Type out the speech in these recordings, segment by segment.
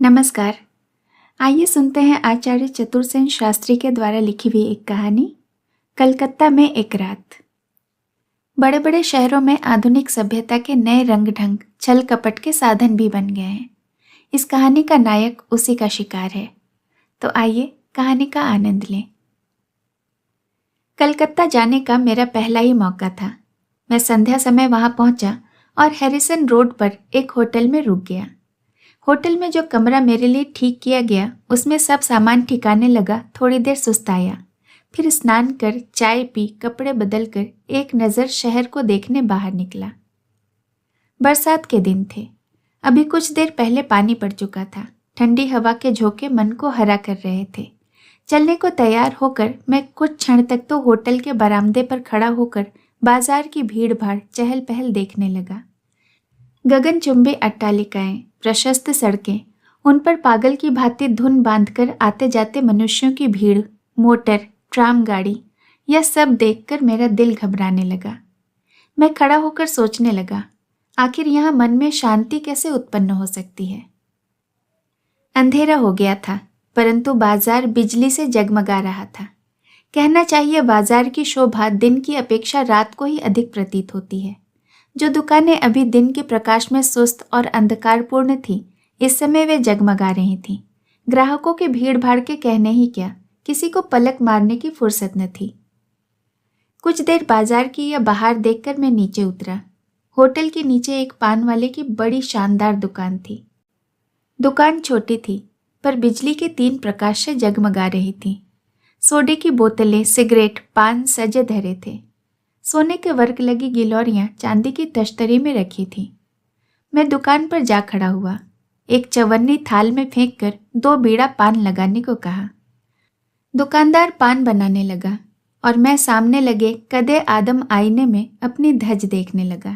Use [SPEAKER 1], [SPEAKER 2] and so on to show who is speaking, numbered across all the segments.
[SPEAKER 1] नमस्कार। आइए सुनते हैं आचार्य चतुरसेन शास्त्री के द्वारा लिखी हुई एक कहानी, कलकत्ता में एक रात। बड़े बड़े शहरों में आधुनिक सभ्यता के नए रंग ढंग, छल कपट के साधन भी बन गए हैं। इस कहानी का नायक उसी का शिकार है। तो आइए कहानी का आनंद लें। कलकत्ता जाने का मेरा पहला ही मौका था। मैं संध्या समय वहां पहुंचा और हैरिसन रोड पर एक होटल में रुक गया। होटल में जो कमरा मेरे लिए ठीक किया गया, उसमें सब सामान ठिकाने लगा। थोड़ी देर सुस्ताया, फिर स्नान कर, चाय पी, कपड़े बदल कर एक नज़र शहर को देखने बाहर निकला। बरसात के दिन थे। अभी कुछ देर पहले पानी पड़ चुका था। ठंडी हवा के झोंके मन को हरा कर रहे थे। चलने को तैयार होकर मैं कुछ क्षण तक तो होटल के बरामदे पर खड़ा होकर बाजार की भीड़ भाड़, चहल पहल देखने लगा। गगनचुंबी अट्टालिकाएं, प्रशस्त सड़कें, उन पर पागल की भांति धुन बांधकर आते जाते मनुष्यों की भीड़, मोटर, ट्राम गाड़ी, यह सब देखकर मेरा दिल घबराने लगा। मैं खड़ा होकर सोचने लगा, आखिर यहाँ मन में शांति कैसे उत्पन्न हो सकती है। अंधेरा हो गया था, परंतु बाजार बिजली से जगमगा रहा था। कहना चाहिए बाजार की शोभा दिन की अपेक्षा रात को ही अधिक प्रतीत होती है। जो दुकानें अभी दिन के प्रकाश में सुस्त और अंधकारपूर्ण थीं, इस समय वे जगमगा रही थीं। ग्राहकों की भीड़ भाड़ के कहने ही क्या, किसी को पलक मारने की फुर्सत न थी। कुछ देर बाजार की यह बहार देखकर मैं नीचे उतरा। होटल के नीचे एक पान वाले की बड़ी शानदार दुकान थी। दुकान छोटी थी, पर बिजली के 3 प्रकाश से जगमगा रही थी। सोडे की बोतलें, सिगरेट, पान सजे धरे थे। सोने के वर्क लगी गिलौरियां चांदी की तश्तरी में रखी थी। मैं दुकान पर जा खड़ा हुआ। एक चवन्नी थाल में फेंक कर 2 बीड़ा पान लगाने को कहा। दुकानदार पान बनाने लगा और मैं सामने लगे कदे आदम आईने में अपनी धज देखने लगा।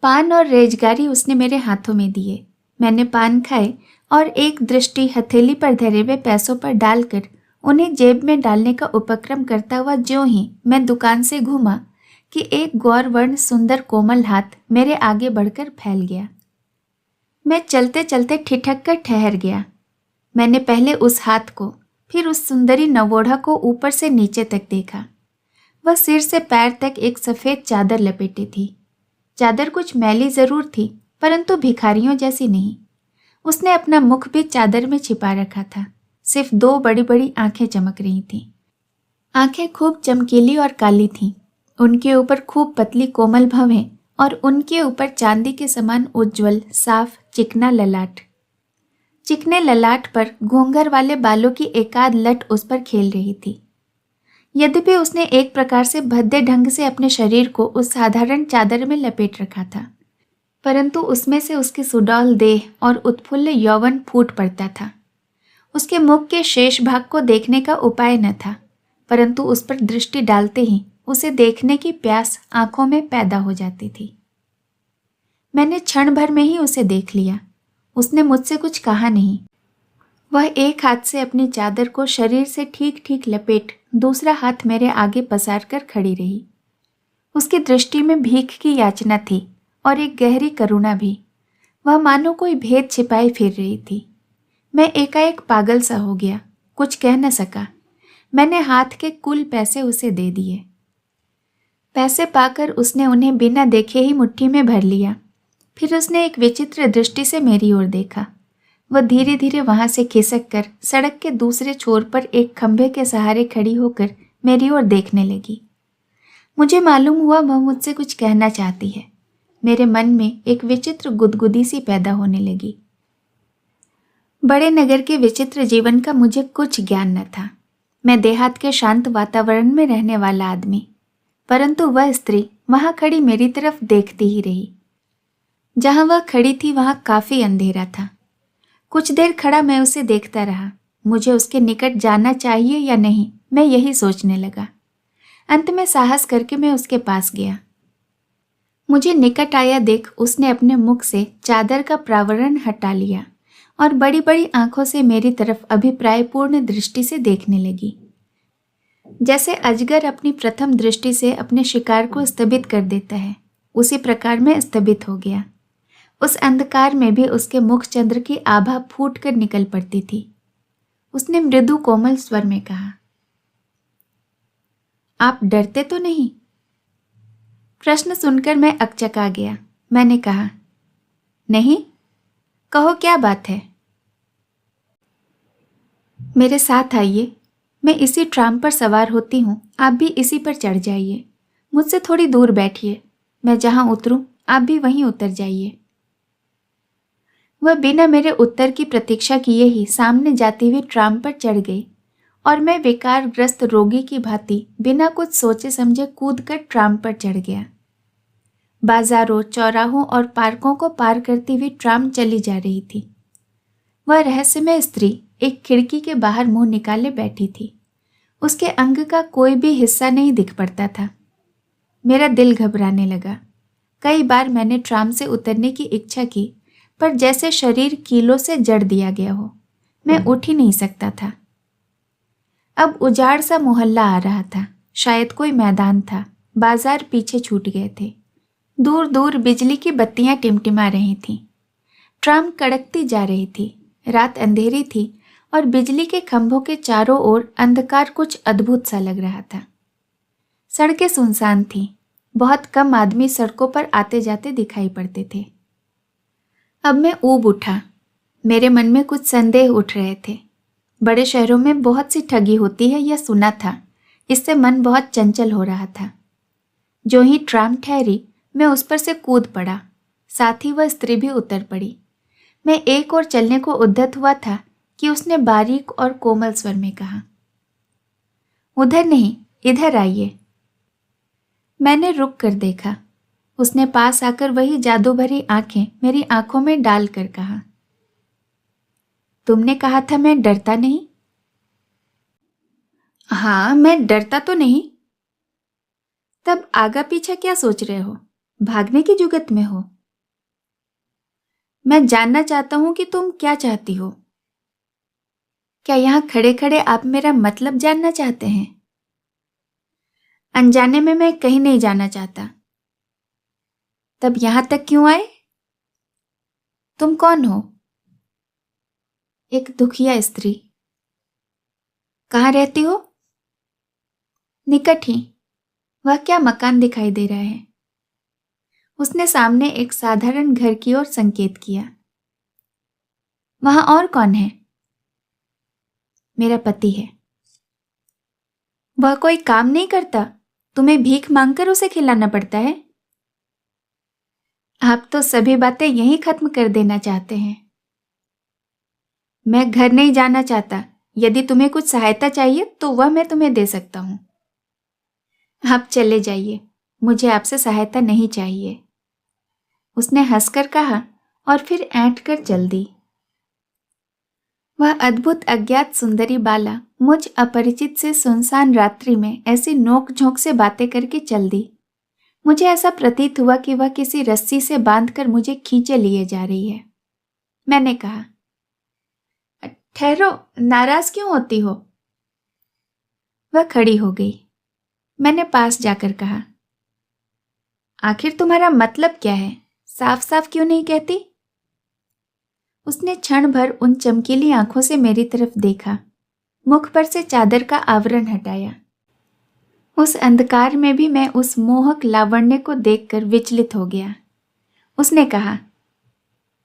[SPEAKER 1] पान और रेजगारी उसने मेरे हाथों में दिए। मैंने पान खाए और एक दृष्टि हथेली पर धरे हुए पैसों पर डालकर उन्हें जेब में डालने का उपक्रम करता हुआ ज्यों ही मैं दुकान से घूमा कि एक गौरवर्ण सुंदर कोमल हाथ मेरे आगे बढ़कर फैल गया। मैं चलते चलते ठिठक कर ठहर गया। मैंने पहले उस हाथ को, फिर उस सुंदरी नवोढ़ा को ऊपर से नीचे तक देखा। वह सिर से पैर तक एक सफ़ेद चादर लपेटी थी। चादर कुछ मैली जरूर थी, परंतु भिखारियों जैसी नहीं। उसने अपना मुख भी चादर में छिपा रखा था। सिर्फ 2 बड़ी बड़ी आंखें चमक रही थीं। आंखें खूब चमकीली और काली थीं। उनके ऊपर खूब पतली कोमल भवें और उनके ऊपर चांदी के समान उज्ज्वल, साफ, चिकना ललाट। चिकने ललाट पर घूंघर वाले बालों की एकाध लट उस पर खेल रही थी। यद्यपि उसने एक प्रकार से भद्दे ढंग से अपने शरीर को उस साधारण चादर में लपेट रखा था, परंतु उसमें से उसकी सुडौल देह और उत्फुल्ल यौवन फूट पड़ता था। उसके मुख के शेष भाग को देखने का उपाय न था, परंतु उस पर दृष्टि डालते ही उसे देखने की प्यास आंखों में पैदा हो जाती थी। मैंने क्षण भर में ही उसे देख लिया। उसने मुझसे कुछ कहा नहीं। वह एक हाथ से अपनी चादर को शरीर से ठीक ठीक लपेट दूसरा हाथ मेरे आगे पसार कर खड़ी रही। उसकी दृष्टि में भीख की याचना थी और एक गहरी करुणा भी। वह मानो कोई भेद छिपाए फिर रही थी। मैं एकाएक पागल सा हो गया, कुछ कह न सका। मैंने हाथ के कुल पैसे उसे दे दिए। पैसे पाकर उसने उन्हें बिना देखे ही मुट्ठी में भर लिया। फिर उसने एक विचित्र दृष्टि से मेरी ओर देखा। वह धीरे धीरे वहां से खिसक कर सड़क के दूसरे छोर पर एक खंभे के सहारे खड़ी होकर मेरी ओर देखने लगी। मुझे मालूम हुआ वह मुझसे कुछ कहना चाहती है। मेरे मन में एक विचित्र गुदगुदी सी पैदा होने लगी। बड़े नगर के विचित्र जीवन का मुझे कुछ ज्ञान न था। मैं देहात के शांत वातावरण में रहने वाला आदमी, परंतु वह स्त्री वहां खड़ी मेरी तरफ देखती ही रही। जहां वह खड़ी थी वहां काफी अंधेरा था। कुछ देर खड़ा मैं उसे देखता रहा। मुझे उसके निकट जाना चाहिए या नहीं, मैं यही सोचने लगा। अंत में साहस करके मैं उसके पास गया। मुझे निकट आया देख उसने अपने मुख से चादर का प्रावरण हटा लिया और बड़ी बड़ी आंखों से मेरी तरफ अभिप्रायपूर्ण दृष्टि से देखने लगी। जैसे अजगर अपनी प्रथम दृष्टि से अपने शिकार को स्तभित कर देता है, उसी प्रकार मैं स्तभित हो गया। उस अंधकार में भी उसके मुख चंद्र की आभा फूट कर निकल पड़ती थी। उसने मृदु कोमल स्वर में कहा, आप डरते तो नहीं? प्रश्न सुनकर मैं अकचका गया। मैंने कहा, नहीं, कहो क्या बात है? मेरे साथ आइए, मैं इसी ट्राम पर सवार होती हूँ, आप भी इसी पर चढ़ जाइए। मुझसे थोड़ी दूर बैठिए, मैं जहां उतरूं आप भी वहीं उतर जाइए। वह बिना मेरे उत्तर की प्रतीक्षा किए ही सामने जाती हुई ट्राम पर चढ़ गई और मैं विकारग्रस्त रोगी की भांति बिना कुछ सोचे समझे कूदकर ट्राम पर चढ़ गया। बाजारों, चौराहों और पार्कों को पार करती हुई ट्राम चली जा रही थी। वह रहस्यमय स्त्री एक खिड़की के बाहर मुंह निकाले बैठी थी। उसके अंग का कोई भी हिस्सा नहीं दिख पड़ता था। मेरा दिल घबराने लगा। कई बार मैंने ट्राम से उतरने की इच्छा की, पर जैसे शरीर कीलों से जड़ दिया गया हो, मैं उठ ही नहीं सकता था। अब उजाड़ सा मोहल्ला आ रहा था, शायद कोई मैदान था। बाजार पीछे छूट गए थे। दूर दूर बिजली की बत्तियां टिमटिमा रही थीं। ट्राम कड़कती जा रही थी। रात अंधेरी थी और बिजली के खंभों के चारों ओर अंधकार कुछ अद्भुत सा लग रहा था। सड़कें सुनसान थीं। बहुत कम आदमी सड़कों पर आते जाते दिखाई पड़ते थे। अब मैं ऊब उठा। मेरे मन में कुछ संदेह उठ रहे थे। बड़े शहरों में बहुत सी ठगी होती है, यह सुना था। इससे मन बहुत चंचल हो रहा था। जो ही ट्राम ठहरी, मैं उस पर से कूद पड़ा। साथ ही वह स्त्री भी उतर पड़ी। मैं एक और चलने को उद्यत हुआ था कि उसने बारीक और कोमल स्वर में कहा, उधर नहीं, इधर आइए। मैंने रुक कर देखा। उसने पास आकर वही जादू भरी आंखें मेरी आंखों में डालकर कहा, तुमने कहा था मैं डरता नहीं? हाँ, मैं डरता तो नहीं। तब आगा पीछा क्या सोच रहे हो? भागने की जुगत में हो? मैं जानना चाहता हूं कि तुम क्या चाहती हो। क्या यहां खड़े खड़े आप मेरा मतलब जानना चाहते हैं? अनजाने में मैं कहीं नहीं जाना चाहता। तब यहां तक क्यों आए? तुम कौन हो? एक दुखिया स्त्री। कहाँ रहती हो? निकट ही। वह क्या मकान दिखाई दे रहा है? उसने सामने एक साधारण घर की ओर संकेत किया। वहां और कौन है? मेरा पति है। वह कोई काम नहीं करता? तुम्हें भीख मांगकर उसे खिलाना पड़ता है? आप तो सभी बातें यहीं खत्म कर देना चाहते हैं। मैं घर नहीं जाना चाहता। यदि तुम्हें कुछ सहायता चाहिए तो वह मैं तुम्हें दे सकता हूं। आप चले जाइए, मुझे आपसे सहायता नहीं चाहिए। उसने हंसकर कहा और फिर ऐंठ कर चल दी। वह अद्भुत अज्ञात सुंदरी बाला मुझ अपरिचित से सुनसान रात्रि में ऐसी नोक झोंक से बातें करके चल दी। मुझे ऐसा प्रतीत हुआ कि वह किसी रस्सी से बांधकर मुझे खींचे लिए जा रही है। मैंने कहा, ठहरो, नाराज क्यों होती हो? वह खड़ी हो गई। मैंने पास जाकर कहा, आखिर तुम्हारा मतलब क्या है? साफ साफ क्यों नहीं कहती? उसने क्षण भर उन चमकीली आंखों से मेरी तरफ देखा, मुख पर से चादर का आवरण हटाया। उस अंधकार में भी मैं उस मोहक लावण्य को देखकर विचलित हो गया। उसने कहा,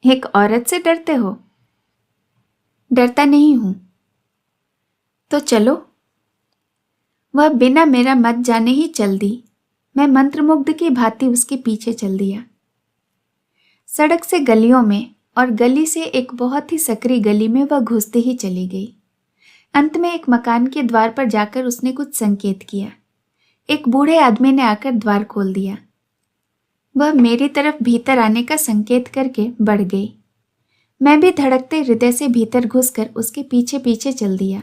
[SPEAKER 1] एक औरत से डरते हो? डरता नहीं हूं। तो चलो। वह बिना मेरा मत जाने ही चल दी। मैं मंत्रमुग्ध की भांति उसके पीछे चल दिया। सड़क से गलियों में और गली से एक बहुत ही सकरी गली में वह घुसते ही चली गई। अंत में एक मकान के द्वार पर जाकर उसने कुछ संकेत किया। एक बूढ़े आदमी ने आकर द्वार खोल दिया। वह मेरी तरफ भीतर आने का संकेत करके बढ़ गई। मैं भी धड़कते हृदय से भीतर घुसकर उसके पीछे पीछे चल दिया।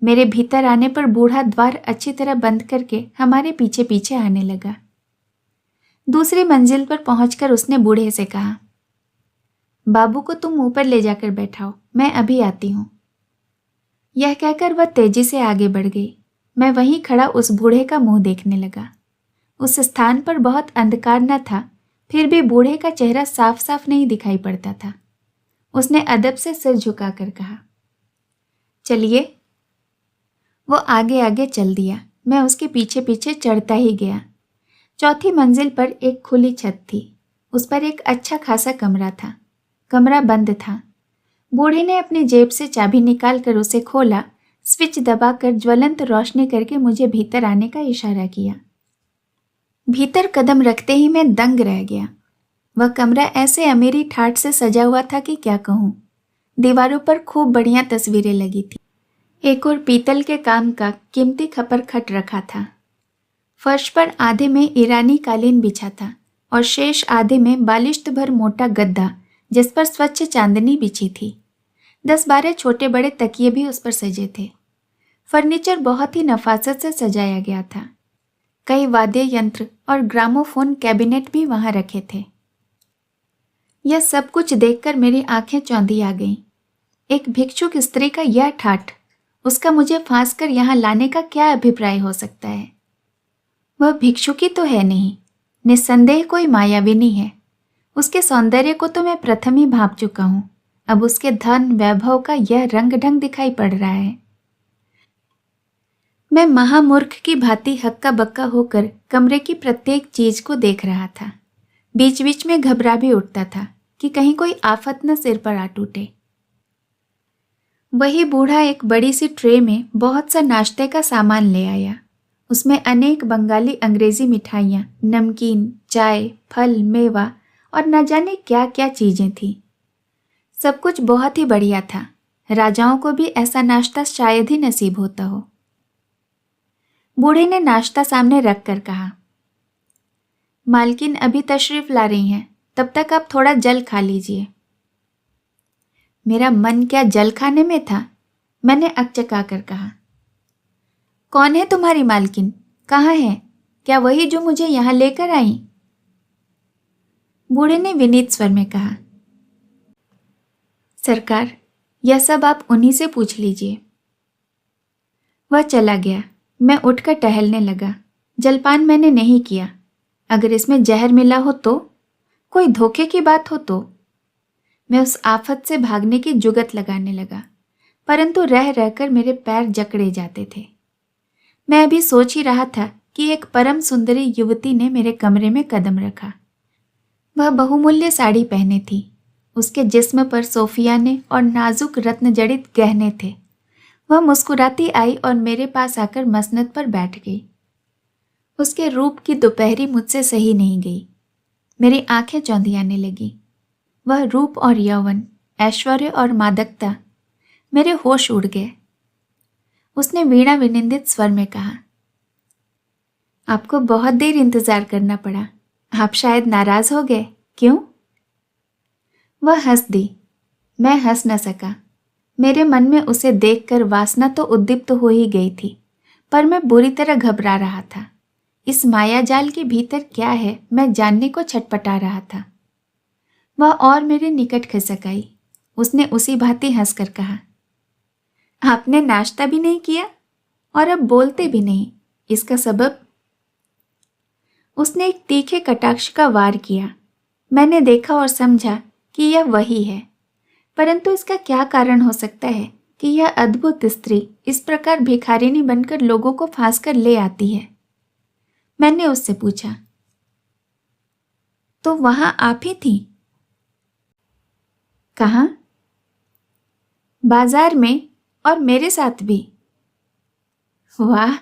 [SPEAKER 1] मेरे भीतर आने पर बूढ़ा द्वार अच्छी तरह बंद करके हमारे पीछे पीछे आने लगा। दूसरी मंजिल पर पहुंचकर उसने बूढ़े से कहा, बाबू को तुम ऊपर ले जाकर बैठाओ, मैं अभी आती हूं। यह कहकर वह तेजी से आगे बढ़ गई। मैं वहीं खड़ा उस बूढ़े का मुंह देखने लगा। उस स्थान पर बहुत अंधकार न था, फिर भी बूढ़े का चेहरा साफ साफ नहीं दिखाई पड़ता था। उसने अदब से सिर झुकाकर कहा, चलिए। वो आगे आगे चल दिया। मैं उसके पीछे पीछे चढ़ता ही गया। चौथी मंजिल पर एक खुली छत थी। उस पर एक अच्छा खासा कमरा था। कमरा बंद था। बूढ़े ने अपनी जेब से चाबी निकालकर उसे खोला, स्विच दबाकर ज्वलंत रोशनी करके मुझे भीतर आने का इशारा किया। भीतर कदम रखते ही मैं दंग रह गया। वह कमरा ऐसे अमीरी ठाठ से सजा हुआ था कि क्या कहूँ। दीवारों पर खूब बढ़िया तस्वीरें लगी थी। एक और पीतल के काम का कीमती खपर खट रखा था। फर्श पर आधे में ईरानी कालीन बिछा था और शेष आधे में बालिश्त भर मोटा गद्दा जिस पर स्वच्छ चांदनी बिछी थी। 10-12 छोटे बड़े तकिए भी उस पर सजे थे। फर्नीचर बहुत ही नफासत से सजाया गया था। कई वाद्य यंत्र और ग्रामोफोन कैबिनेट भी वहां रखे थे। यह सब कुछ देखकर मेरी आंखें चौंधी आ गईं। एक भिक्षुक स्त्री का यह ठाठ, उसका मुझे फांस कर यहाँ लाने का क्या अभिप्राय हो सकता है? वह भिक्षुकी तो है नहीं, निस्संदेह कोई मायाविनी है। उसके सौंदर्य को तो मैं प्रथम ही भांप चुका हूँ। अब उसके धन वैभव का यह रंग ढंग दिखाई पड़ रहा है। मैं महामूर्ख की भांति हक्का बक्का होकर कमरे की प्रत्येक चीज को देख रहा था। बीच बीच में घबरा भी उठता था कि कहीं कोई आफत न सिर पर आ टूटे। वही बूढ़ा एक बड़ी सी ट्रे में बहुत सा नाश्ते का सामान ले आया। उसमें अनेक बंगाली अंग्रेजी मिठाइयाँ, नमकीन, चाय, फल, मेवा और न जाने क्या क्या चीजें थीं। सब कुछ बहुत ही बढ़िया था। राजाओं को भी ऐसा नाश्ता शायद ही नसीब होता हो। बूढ़े ने नाश्ता सामने रख कर कहा, मालकिन अभी तशरीफ ला रही हैं, तब तक आप थोड़ा जल खा लीजिए। मेरा मन क्या जल खाने में था। मैंने अकचका कर कहा, कौन है तुम्हारी मालकिन? कहाँ है? क्या वही जो मुझे यहाँ लेकर आई? बूढ़े ने विनीत स्वर में कहा, सरकार, यह सब आप उन्हीं से पूछ लीजिए। वह चला गया। मैं उठकर टहलने लगा। जलपान मैंने नहीं किया। अगर इसमें जहर मिला हो तो, कोई धोखे की बात हो तो। मैं उस आफत से भागने की जुगत लगाने लगा, परंतु रह रहकर मेरे पैर जकड़े जाते थे। मैं अभी सोच ही रहा था कि एक परम सुंदरी युवती ने मेरे कमरे में कदम रखा। वह बहुमूल्य साड़ी पहने थी। उसके जिस्म पर सोफियाने और नाजुक रत्न जड़ित गहने थे। वह मुस्कुराती आई और मेरे पास आकर मसनद पर बैठ गई। उसके रूप की दोपहरी मुझसे सही नहीं गई। मेरी आंखें चौंधियाने लगी। वह रूप और यौवन, ऐश्वर्य और मादकता, मेरे होश उड़ गए। उसने वीणा विनिंदित स्वर में कहा, आपको बहुत देर इंतजार करना पड़ा। आप शायद नाराज हो गए, क्यों? वह हंस दी। मैं हंस न सका। मेरे मन में उसे देखकर वासना तो उद्दीप्त हो ही गई थी, पर मैं बुरी तरह घबरा रहा था। इस मायाजाल के भीतर क्या है, मैं जानने को छटपटा रहा था। वह और मेरे निकट खिसक आई। उसने उसी भांति हंसकर कहा, आपने नाश्ता भी नहीं किया और अब बोलते भी नहीं, इसका सबब? उसने एक तीखे कटाक्ष का वार किया। मैंने देखा और समझा कि यह वही है, परंतु इसका क्या कारण हो सकता है कि यह अद्भुत स्त्री इस प्रकार भिखारिनी बनकर लोगों को फांस कर ले आती है? मैंने उससे पूछा, तो वहां आप ही थी? कहाँ? बाजार में, और मेरे साथ भी। वाह,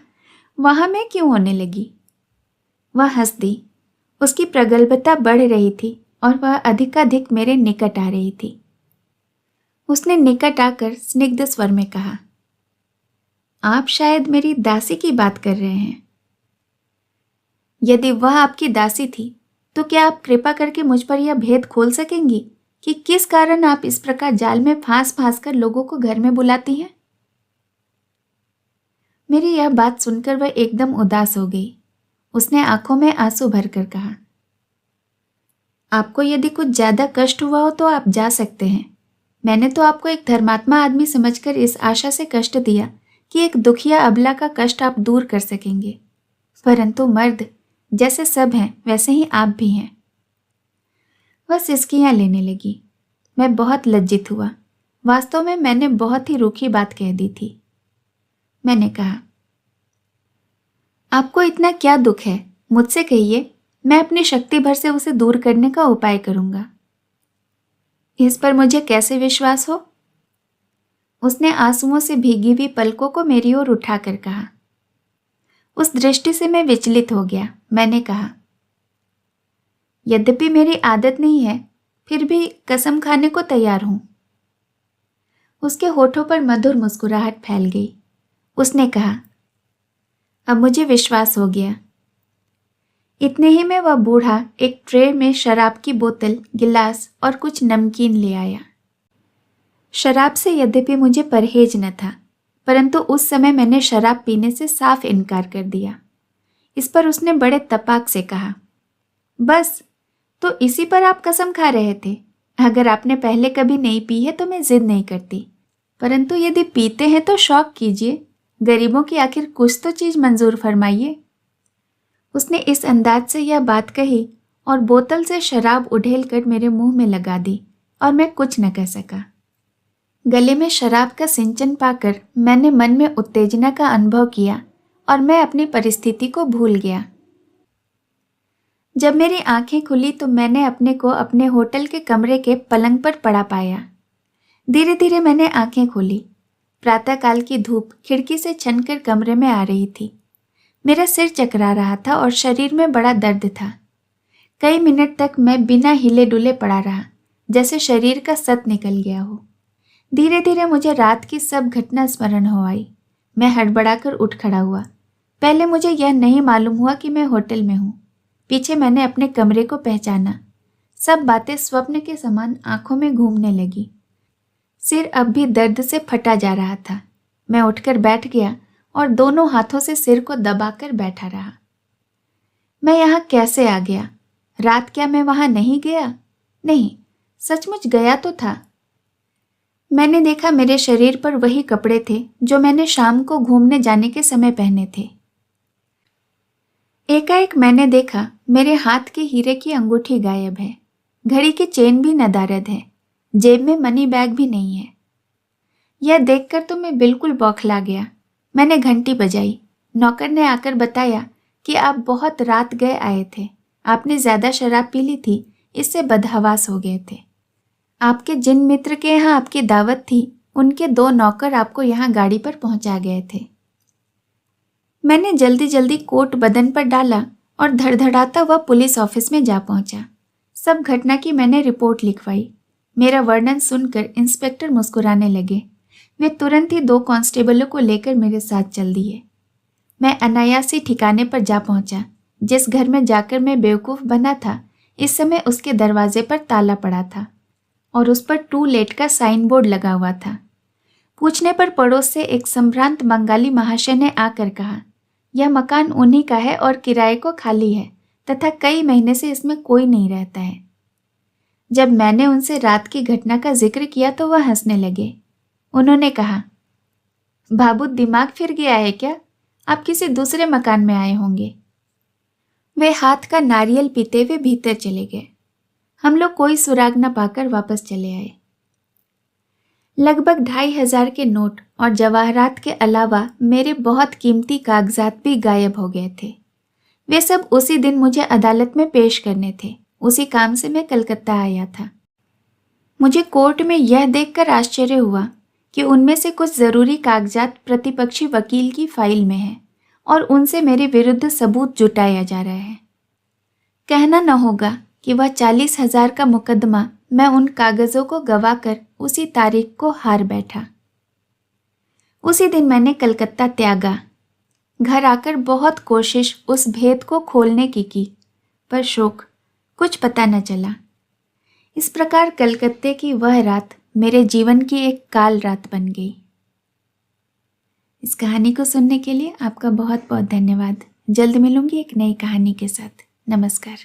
[SPEAKER 1] वहां मैं क्यों होने लगी? वह हंस दी। उसकी प्रगल्भता बढ़ रही थी और वह अधिकाधिक मेरे निकट आ रही थी। उसने निकट आकर स्निग्ध स्वर में कहा, आप शायद मेरी दासी की बात कर रहे हैं। यदि वह आपकी दासी थी तो क्या आप कृपा करके मुझ पर यह भेद खोल सकेंगी कि किस कारण आप इस प्रकार जाल में फांस फांस कर लोगों को घर में बुलाती हैं? मेरी यह बात सुनकर वह एकदम उदास हो गई। उसने आंखों में आंसू भरकर कहा, आपको यदि कुछ ज्यादा कष्ट हुआ हो तो आप जा सकते हैं। मैंने तो आपको एक धर्मात्मा आदमी समझकर इस आशा से कष्ट दिया कि एक दुखिया अबला का कष्ट आप दूर कर सकेंगे, परंतु मर्द जैसे सब हैं वैसे ही आप भी हैं। वह सिसकियां लेने लगी। मैं बहुत लज्जित हुआ। वास्तव में मैंने बहुत ही रूखी बात कह दी थी। मैंने कहा, आपको इतना क्या दुख है? मुझसे कहिए, मैं अपनी शक्ति भर से उसे दूर करने का उपाय करूंगा। इस पर मुझे कैसे विश्वास हो? उसने आंसुओं से भीगी हुई पलकों को मेरी ओर उठाकर कहा। उस दृष्टि से मैं विचलित हो गया। मैंने कहा, यद्यपि मेरी आदत नहीं है, फिर भी कसम खाने को तैयार हूं। उसके होठों पर मधुर मुस्कुराहट फैल गई। उसने कहा, अब मुझे विश्वास हो गया। इतने ही में वह बूढ़ा एक ट्रे में शराब की बोतल, गिलास और कुछ नमकीन ले आया। शराब से यद्यपि मुझे परहेज न था, परंतु उस समय मैंने शराब पीने से साफ इनकार कर दिया। इस पर उसने बड़े तपाक से कहा, बस, तो इसी पर आप कसम खा रहे थे? अगर आपने पहले कभी नहीं पी है तो मैं जिद नहीं करती, परंतु यदि पीते हैं तो शौक कीजिए। गरीबों की आखिर कुछ तो चीज मंजूर फरमाइए। उसने इस अंदाज से यह बात कही और बोतल से शराब उड़ेल कर मेरे मुंह में लगा दी और मैं कुछ न कह सका। गले में शराब का सिंचन पाकर मैंने मन में उत्तेजना का अनुभव किया और मैं अपनी परिस्थिति को भूल गया। जब मेरी आंखें खुली तो मैंने अपने को अपने होटल के कमरे के पलंग पर पड़ा पाया। धीरे धीरे मैंने आंखें खोली। प्रातःकाल की धूप खिड़की से छनकर कमरे में आ रही थी। मेरा सिर चकरा रहा था और शरीर में बड़ा दर्द था। कई मिनट तक मैं बिना हिले डुले पड़ा रहा, जैसे शरीर का सत निकल गया हो। धीरे धीरे मुझे रात की सब घटना स्मरण हो आई। मैं हड़बड़ाकर उठ खड़ा हुआ। पहले मुझे यह नहीं मालूम हुआ कि मैं होटल में हूँ। पीछे मैंने अपने कमरे को पहचाना। सब बातें स्वप्न के समान आंखों में घूमने लगी। सिर अब भी दर्द से फटा जा रहा था। मैं उठकर बैठ गया और दोनों हाथों से सिर को दबाकर बैठा रहा। मैं यहाँ कैसे आ गया? रात क्या मैं वहां नहीं गया? नहीं, सचमुच गया तो था। मैंने देखा मेरे शरीर पर वही कपड़े थे जो मैंने शाम को घूमने जाने के समय पहने थे। एकाएक मैंने देखा मेरे हाथ की हीरे की अंगूठी गायब है। घड़ी की चेन भी नदारद है। जेब में मनी बैग भी नहीं है। यह देखकर तो मैं बिल्कुल बौखला गया। मैंने घंटी बजाई। नौकर ने आकर बताया कि आप बहुत रात गए आए थे। आपने ज्यादा शराब पी ली थी, इससे बदहवास हो गए थे। आपके जिन मित्र के यहाँ आपकी दावत थी, उनके 2 नौकर आपको यहाँ गाड़ी पर पहुंचा गए थे। मैंने जल्दी जल्दी कोट बदन पर डाला और धड़धड़ाता हुआ पुलिस ऑफिस में जा पहुंचा। सब घटना की मैंने रिपोर्ट लिखवाई। मेरा वर्णन सुनकर इंस्पेक्टर मुस्कुराने लगे। वे तुरंत ही 2 कांस्टेबलों को लेकर मेरे साथ चल दिए। मैं अनायास ही ठिकाने पर जा पहुंचा। जिस घर में जाकर मैं बेवकूफ़ बना था, इस समय उसके दरवाजे पर ताला पड़ा था और उस पर टू लेट का साइन बोर्ड लगा हुआ था। पूछने पर पड़ोस से एक संभ्रांत बंगाली महाशय ने आकर कहा, यह मकान उन्हीं का है और किराए को खाली है तथा कई महीने से इसमें कोई नहीं रहता है। जब मैंने उनसे रात की घटना का जिक्र किया तो वह हंसने लगे। उन्होंने कहा, बाबू दिमाग फिर गया है क्या? आप किसी दूसरे मकान में आए होंगे। वे हाथ का नारियल पीते हुए भीतर चले गए। हम लोग कोई सुराग न पाकर वापस चले आए। लगभग 2500 के नोट और जवाहरात के अलावा मेरे बहुत कीमती कागजात भी गायब हो गए थे। वे सब उसी दिन मुझे अदालत में पेश करने थे। उसी काम से मैं कलकत्ता आया था। मुझे कोर्ट में यह देखकर आश्चर्य हुआ कि उनमें से कुछ जरूरी कागजात प्रतिपक्षी वकील की फाइल में हैं और उनसे मेरे विरुद्ध सबूत जुटाया जा रहा है। कहना न होगा कि वह 40,000 का मुकदमा मैं उन कागजों को गवाकर उसी तारीख को हार बैठा। उसी दिन मैंने कलकत्ता त्यागा। घर आकर बहुत कोशिश उस भेद को खोलने की पर शोक, कुछ पता न चला। इस प्रकार कलकत्ते की वह रात मेरे जीवन की एक काल रात बन गई। इस कहानी को सुनने के लिए आपका बहुत बहुत धन्यवाद। जल्द मिलूंगी एक नई कहानी के साथ। नमस्कार।